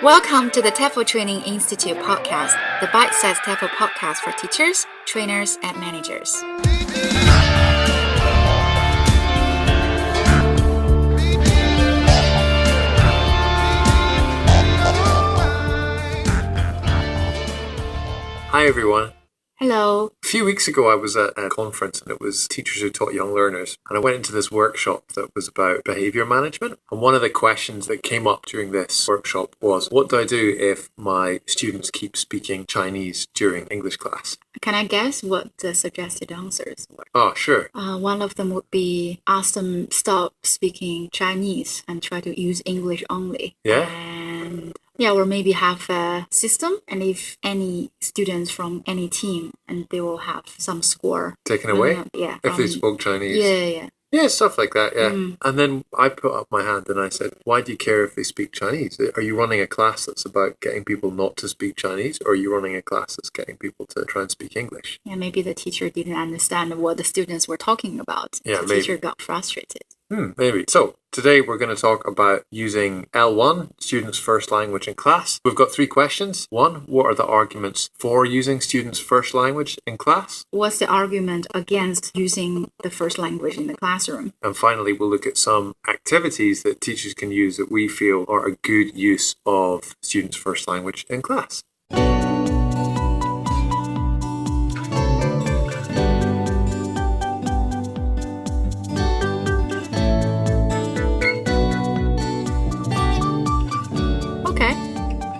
Welcome to the TEFL Training Institute podcast, the bite-sized TEFL podcast for teachers, trainers, and managers. Hi everyone. Hello. A few weeks ago I was at a conference and it was teachers who taught young learners, and I went into this workshop that was about behaviour management, and one of the questions that came up during this workshop was, what do I do if my students keep speaking Chinese during English class? Can I guess what the suggested answers were? Oh, sure. One of them would be ask them stop speaking Chinese and try to use English only. Yeah? Or maybe have a system, and if any students from any team, and they will have some score Taken away? If they from- spoke Chinese? Yeah. Yeah, stuff like that, yeah. And then I put up my hand and I said, why do you care if they speak Chinese? Are you running a class that's about getting people not to speak Chinese, or are you running a class that's getting people to try and speak English? Yeah, maybe the teacher didn't understand what the students were talking about. Yeah, the maybe. teacher got frustrated. Maybe. So, today we're going to talk about using L1, students' first language in class. We've got 3 questions. 1, what are the arguments for using students' first language in class? What's the argument against using the first language in the classroom? And finally, we'll look at some activities that teachers can use that we feel are a good use of students' first language in class.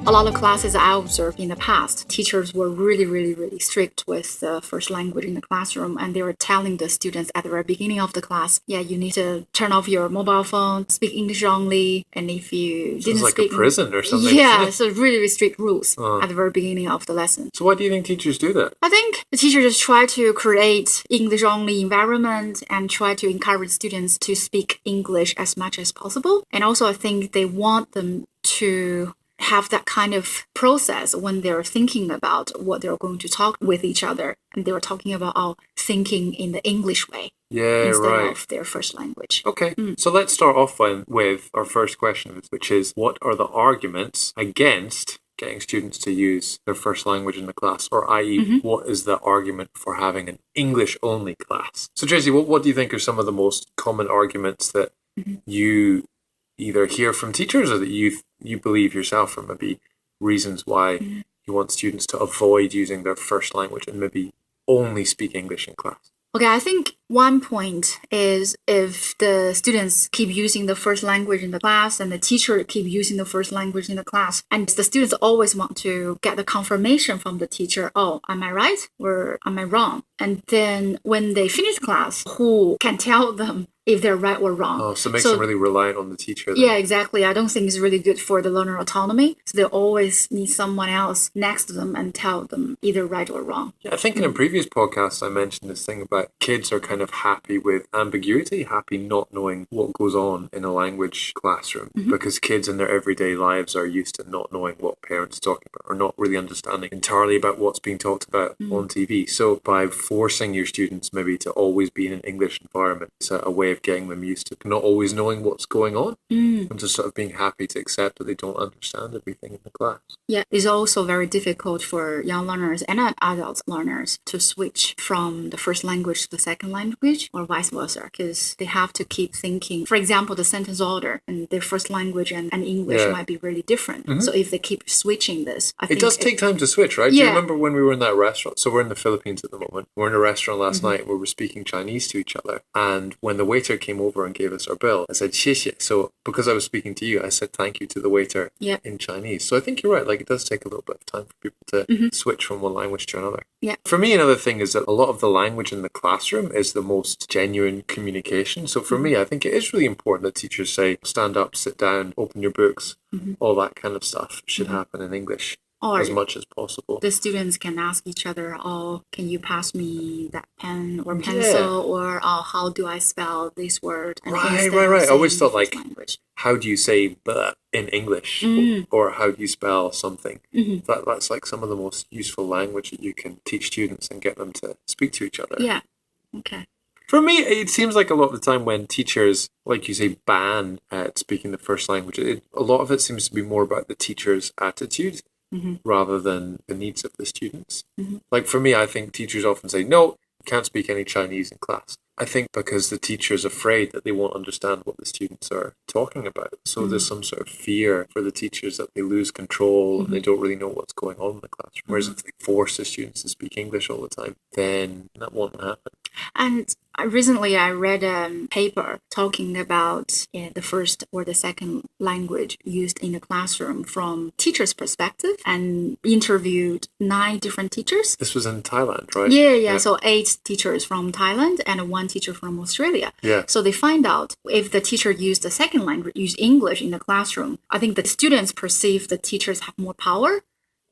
A lot of classes I observed in the past, teachers were really strict with the first language in the classroom, and they were telling the students at the very beginning of the class, you need to turn off your mobile phone, speak English only, and if you didn't It's like speak a prison or something. Yeah, so really strict rules at the very beginning of the lesson. So why do you think teachers do that? I think the teachers just try to create English-only environment and try to encourage students to speak English as much as possible. And also I think they want them to have that kind of process when they're thinking about what they're going to talk with each other. And they were talking about thinking in the English way instead of their first language. Okay, so let's start off with our first question, which is, what are the arguments against getting students to use their first language in the class, or i.e. what is the argument for having an English-only class? So Tracy, what do you think are some of the most common arguments that you either hear from teachers or that you believe yourself, or maybe reasons why you want students to avoid using their first language and maybe only speak English in class? Okay, I think one point is if the students keep using the first language in the class and the teacher keep using the first language in the class, and the students always want to get the confirmation from the teacher, am I right or am I wrong? And then when they finish class, who can tell them if they're right or wrong? Oh, so it makes them really reliant on the teacher. Then. Yeah, exactly. I don't think it's really good for the learner autonomy. So they always need someone else next to them and tell them either right or wrong. Yeah, I think in a previous podcast I mentioned this thing about kids are kind of happy with ambiguity, happy not knowing what goes on in a language classroom, because kids in their everyday lives are used to not knowing what parents are talking about, or not really understanding entirely about what's being talked about on TV. So by forcing your students maybe to always be in an English environment, it's a way of getting them used to not always knowing what's going on and just sort of being happy to accept that they don't understand everything in the class. Yeah, it's also very difficult for young learners and adult learners to switch from the first language to the second language or vice versa, because they have to keep thinking. For example, the sentence order and their first language and English might be really different. So if they keep switching this, I think it does take time to switch, right? Yeah. Do you remember when we were in that restaurant? So we're in the Philippines at the moment. We're in a restaurant last night where we're speaking Chinese to each other, and when the waiter came over and gave us our bill, I said 谢谢. So because I was speaking to you, I said thank you to the waiter in Chinese. So I think you're right. Like, it does take a little bit of time for people to switch from one language to another. Yeah. For me, another thing is that a lot of the language in the classroom is the most genuine communication. So for me, I think it is really important that teachers say, stand up, sit down, open your books, all that kind of stuff should happen in English. Or as much as possible. The students can ask each other, can you pass me that pen or pencil? Or how do I spell this word? And right. I always thought, like, how do you say "but" in English? Or how do you spell something? That's like some of the most useful language that you can teach students and get them to speak to each other. Yeah. Okay. For me, it seems like a lot of the time when teachers, like you say, ban speaking the first language, a lot of it seems to be more about the teacher's attitude rather than the needs of the students. Like for me, I think teachers often say, no, you can't speak any Chinese in class. I think because the teacher's afraid that they won't understand what the students are talking about. So there's some sort of fear for the teachers that they lose control and they don't really know what's going on in the classroom. Whereas if they force the students to speak English all the time, then that won't happen. And recently I read a paper talking about the first or the second language used in the classroom from teacher's perspective, and interviewed 9 different teachers. This was in Thailand, right? Yeah. So 8 teachers from Thailand and 1 teacher from Australia. Yeah. So they find out if the teacher used the second language, used English in the classroom, I think the students perceive the teachers have more power.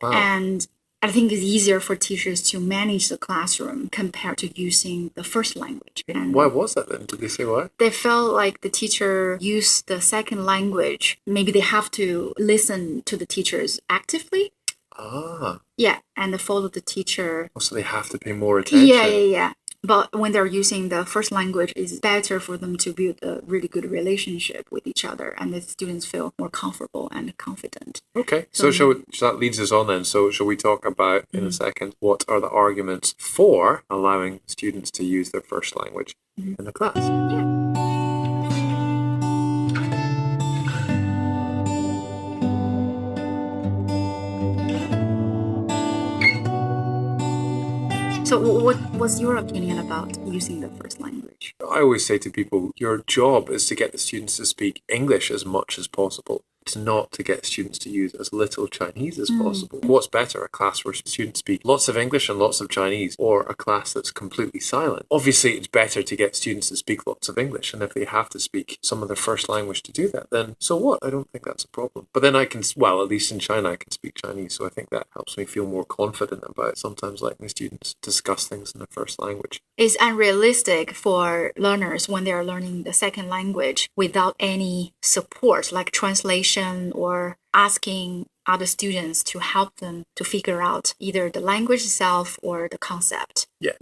Wow. And I think it's easier for teachers to manage the classroom compared to using the first language. And Why was that then? Did they say why? they felt like the teacher used the second language. Maybe they have to listen to the teachers actively. Ah, Yeah, and follow the teacher. so they have to pay more attention. Yeah. But when they're using the first language, it's better for them to build a really good relationship with each other, and the students feel more comfortable and confident. Okay, so that leads us on then. So shall we talk about, in a second, what are the arguments for allowing students to use their first language in the class? Yeah. So what's your opinion about using the first language? I always say to people, your job is to get the students to speak English as much as possible. It's not to get students to use as little Chinese as possible. What's better, a class where students speak lots of English and lots of Chinese, or a class that's completely silent? Obviously, it's better to get students to speak lots of English, and if they have to speak some of their first language to do that, then so what? I don't think that's a problem. But then at least in China, I can speak Chinese, so I think that helps me feel more confident about sometimes letting the students discuss things in their first language. It's unrealistic for learners when they're learning the second language without any support, like translation or asking other students to help them to figure out either the language itself or the concept. Yeah.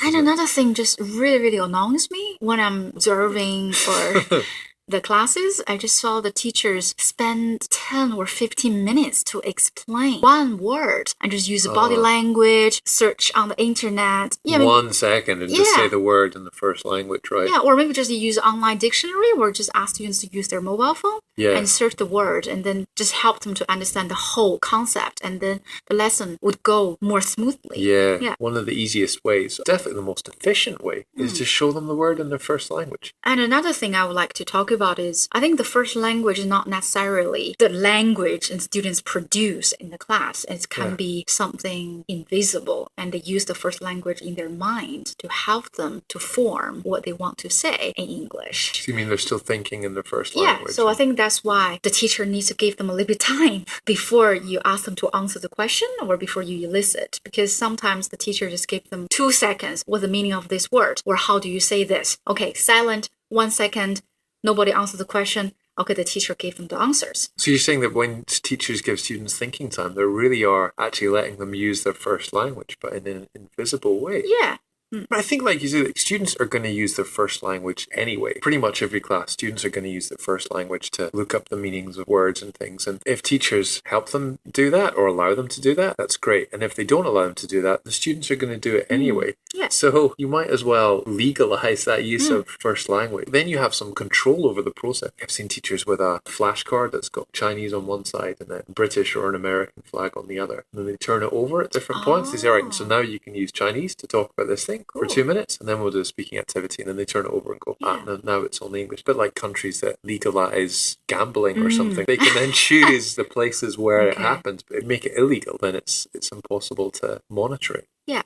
And another thing just really, really annoys me when I'm observing or the classes, I just saw the teachers spend 10 or 15 minutes to explain one word and just use the body language, search on the internet. Yeah, 1 second and just say the word in the first language, right? Yeah, or maybe just use online dictionary or just ask students to use their mobile phone and search the word and then just help them to understand the whole concept, and then the lesson would go more smoothly. Yeah. One of the easiest ways, definitely the most efficient way, is to show them the word in their first language. And another thing I would like to talk about is, I think the first language is not necessarily the language and students produce in the class. It can be something invisible, and they use the first language in their mind to help them to form what they want to say in English. So you mean they're still thinking in their first Yeah, language? so I think that's why the teacher needs to give them a little bit time before you ask them to answer the question or before you elicit. Because sometimes the teacher just gives them 2 seconds. What's the meaning of this word? Or how do you say this? Okay, silent, 1 second, nobody answers the question. Okay, the teacher gave them the answers. So you're saying that when teachers give students thinking time, they really are actually letting them use their first language, but in an invisible way. Yeah. But I think, like you said, students are going to use their first language anyway. Pretty much every class, students are going to use their first language to look up the meanings of words and things. And if teachers help them do that or allow them to do that, that's great. And if they don't allow them to do that, the students are going to do it anyway. Yeah. So you might as well legalize that use of first language. Then you have some control over the process. I've seen teachers with a flashcard that's got Chinese on one side and then British or an American flag on the other. And then they turn it over at different points. They say, all right, so now you can use Chinese to talk about this thing. For 2 minutes, and then we'll do a speaking activity, and then they turn it over and go, now it's only English. But like countries that legalize gambling or something, they can then choose the places where it happens, but make it illegal, then it's impossible to monitor it. Yeah.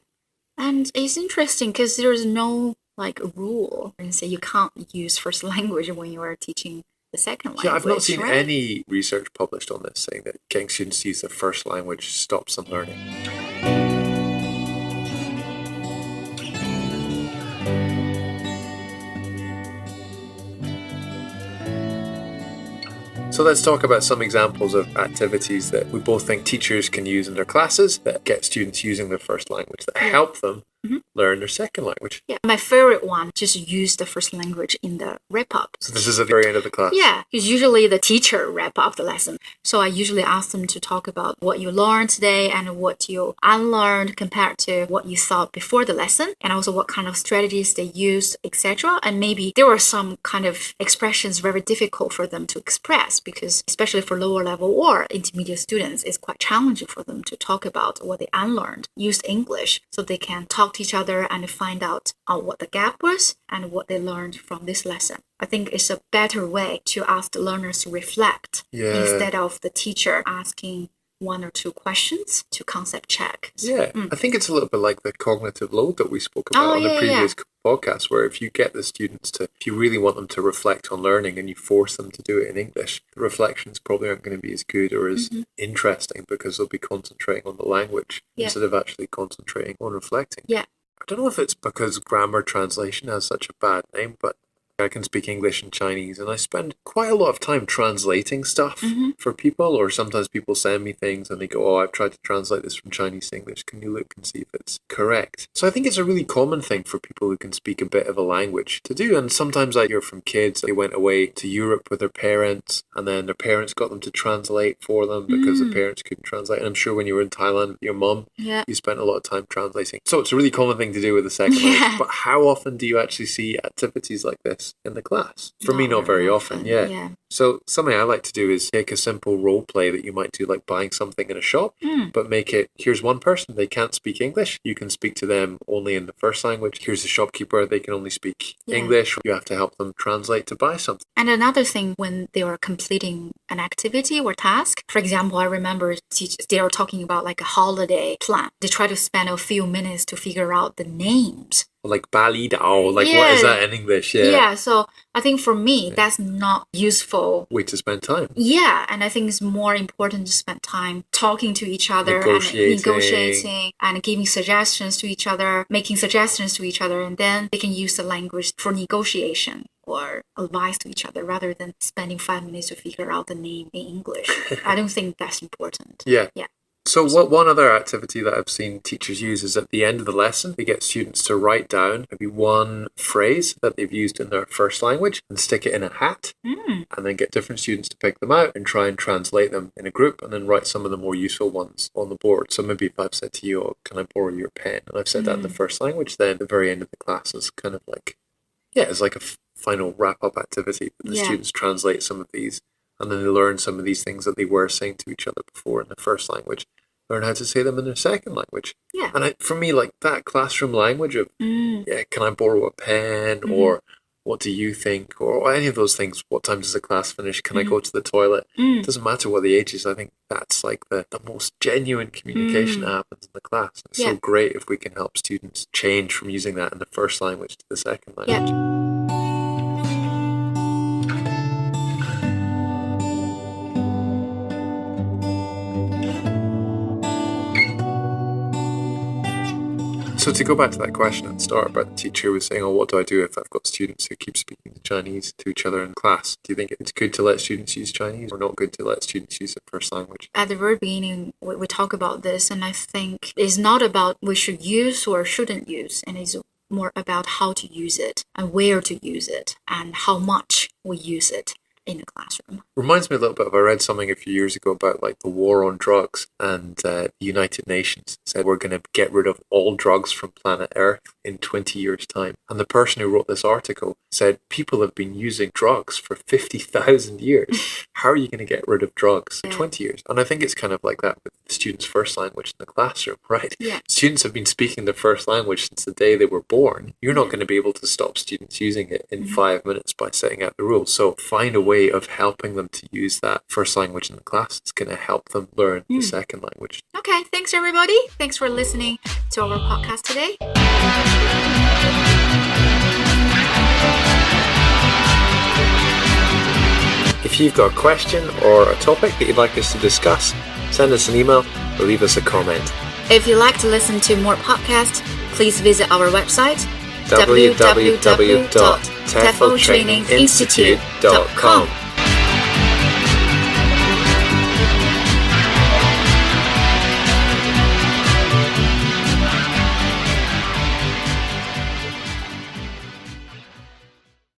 And it's interesting because there's no like rule and say you can't use first language when you are teaching the second language. Yeah, I've not seen any research published on this saying that getting students to use their first language stops them learning. So let's talk about some examples of activities that we both think teachers can use in their classes that get students using their first language, that help them learn their second language. Yeah, my favorite one just use the first language in the wrap up. So this is at the very end of the class. Yeah, because usually the teacher wrap up the lesson. So I usually ask them to talk about what you learned today and what you unlearned compared to what you thought before the lesson, and also what kind of strategies they use, etc. And maybe there were some kind of expressions very difficult for them to express because especially for lower level or intermediate students, it's quite challenging for them to talk about what they unlearned, use English so they can talk to each other and find out what the gap was and what they learned from this lesson. I think it's a better way to ask the learners to reflect instead of the teacher asking one or two questions to concept check. Yeah, I think it's a little bit like the cognitive load that we spoke about on the previous podcast, where if you get the students to, if you really want them to reflect on learning and you force them to do it in English, the reflections probably aren't going to be as good or as interesting because they'll be concentrating on the language instead of actually concentrating on reflecting. Yeah. I don't know if it's because grammar translation has such a bad name, but I can speak English and Chinese, and I spend quite a lot of time translating stuff for people, or sometimes people send me things and they go, oh, I've tried to translate this from Chinese to English. Can you look and see if it's correct? So I think it's a really common thing for people who can speak a bit of a language to do. And sometimes I hear from kids, they went away to Europe with their parents, and then their parents got them to translate for them because the parents couldn't translate. And I'm sure when you were in Thailand with your mum, you spent a lot of time translating. So it's a really common thing to do with a second language. But how often do you actually see activities like this in the class? For me, not very often. Yeah. So something I like to do is take a simple role play that you might do, like buying something in a shop, but make it, here's one person, they can't speak English. You can speak to them only in the first language. Here's the shopkeeper, they can only speak English. You have to help them translate to buy something. And another thing, when they were completing an activity or task, for example, I remember they were talking about like a holiday plan. They try to spend a few minutes to figure out the names. Like Bali Dao, like what is that in English? Yeah, so I think for me, that's not useful way to spend time. Yeah, and I think it's more important to spend time talking to each other and negotiating and giving suggestions to each other, making suggestions to each other, and then they can use the language for negotiation or advice to each other rather than spending 5 minutes to figure out the name in English. I don't think that's important. Yeah. So one other activity that I've seen teachers use is at the end of the lesson, they get students to write down maybe one phrase that they've used in their first language and stick it in a hat, and then get different students to pick them out and try and translate them in a group, and then write some of the more useful ones on the board. So maybe if I've said to you, oh, can I borrow your pen? And I've said that in the first language, then at the very end of the class is kind of like, it's like a final wrap-up activity. The students translate some of these, and then they learn some of these things that they were saying to each other before in the first language, learn how to say them in their second language. Yeah. And for me, like that classroom language of, can I borrow a pen? Or what do you think? Or any of those things. What time does the class finish? Can I go to the toilet? It doesn't matter what the age is. I think that's like the most genuine communication that happens in the class. It's so great if we can help students change from using that in the first language to the second language. So to go back to that question at the start about the teacher was saying, what do I do if I've got students who keep speaking Chinese to each other in class? Do you think it's good to let students use Chinese or not good to let students use their first language? At the very beginning, we talk about this, and I think it's not about we should use or shouldn't use, and it's more about how to use it and where to use it and how much we use it in the classroom. Reminds me a little bit of, I read something a few years ago about like the war on drugs, and the United Nations said we're going to get rid of all drugs from planet Earth in 20 years' time. And the person who wrote this article said people have been using drugs for 50,000 years. How are you going to get rid of drugs in 20 years? And I think it's kind of like that with the students' first language in the classroom, right? Yeah. Students have been speaking their first language since the day they were born. You're not going to be able to stop students using it in 5 minutes by setting out the rules. So find a way of helping them to use that first language in the class. It's going to help them learn the second language. Okay, thanks everybody. Thanks for listening to our podcast today. If you've got a question or a topic that you'd like us to discuss, send us an email or leave us a comment. If you'd like to listen to more podcasts, please visit our website www.tefltraininginstitute.com.